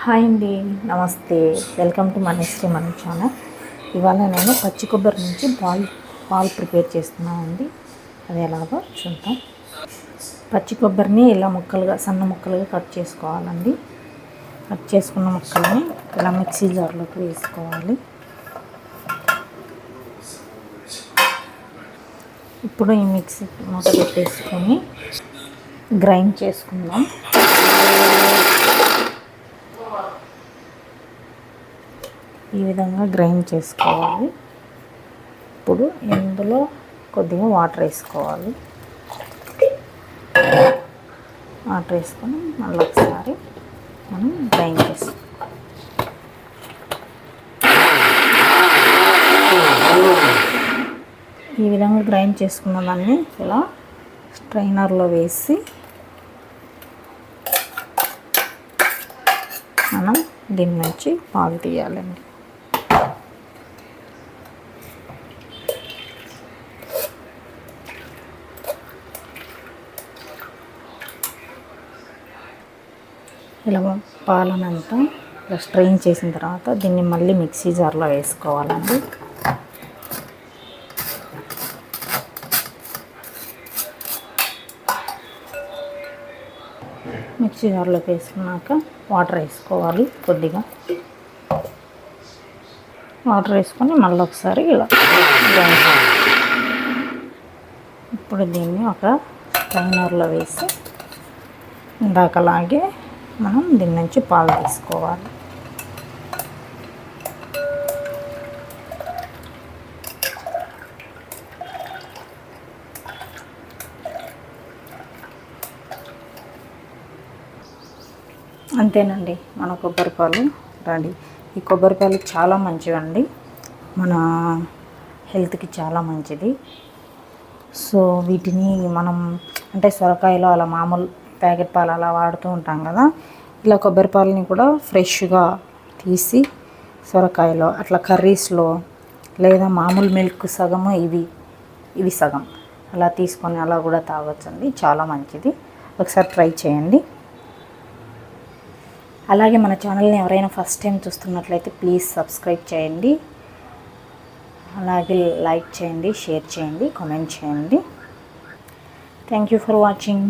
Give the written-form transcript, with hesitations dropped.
Hi అండి, నమస్తే. Welcome to Manasri మన ఛానల్. ఇవాళ నేను పచ్చి కొబ్బరి నుంచి పాలు ప్రిపేర్ చేస్తున్నానండి. అది ఎలాగో చూద్దాం. పచ్చి కొబ్బరిని ఇలా సన్న ముక్కలుగా కట్ చేసుకోవాలండి. కట్ చేసుకున్న ముక్కల్ని ఇలా మిక్సీ జార్లోకి వేసుకోవాలి. ఇప్పుడు ఈ మిక్సీ మూత పెట్టేసుకొని గ్రైండ్ చేసుకుందాం. ఈ విధంగా గ్రైండ్ చేసుకోవాలి. ఇప్పుడు ఇందులో కొద్దిగా వాటర్ వేసుకోవాలి. వాటర్ వేసుకొని మళ్ళీ ఒకసారి మనం గ్రైండ్ చేసుకోవాలి. ఈ విధంగా గ్రైండ్ చేసుకున్న దాన్ని ఇలా స్ట్రైనర్లో వేసి మనం దీని నుంచి పాలు తీయాలండి. ఇలా పాలనంతా ఇలా స్ట్రెయిన్ చేసిన తర్వాత దీన్ని మళ్ళీ మిక్సీ జార్లో వేసుకోవాలండి. మిక్సీ జార్లోకి వేసుకున్నాక వాటర్ వేసుకోవాలి. కొద్దిగా వాటర్ వేసుకొని మళ్ళీ ఒకసారి ఇలా ఇప్పుడు దీన్ని ఒక స్ట్రైనర్లో వేసి ఇందాకలాగే మనం దీని నుంచి పాలు తీసుకోవాలి. అంతేనండి, మన కొబ్బరి పాలు రెడీ. ఈ కొబ్బరి పాలు చాలా మంచివండి, మన హెల్త్కి చాలా మంచిది. సో వీటిని మనం అంటే సొరకాయలో అలా మామూలు ప్యాకెట్ పాలు అలా వాడుతూ ఉంటాం కదా, ఇలా కొబ్బరి పాలని కూడా ఫ్రెష్గా తీసి సొరకాయలో అట్లా కర్రీస్లో లేదా మామూలు మిల్క్ సగము ఇవి సగం అలా తీసుకొని అలా కూడా తాగొచ్చండి. చాలా మంచిది, ఒకసారి ట్రై చేయండి. అలాగే మన ఛానల్ని ఎవరైనా ఫస్ట్ టైం చూస్తున్నట్లయితే ప్లీజ్ సబ్స్క్రైబ్ చేయండి. అలాగే లైక్ చేయండి, షేర్ చేయండి, కామెంట్ చేయండి. Thank you for watching.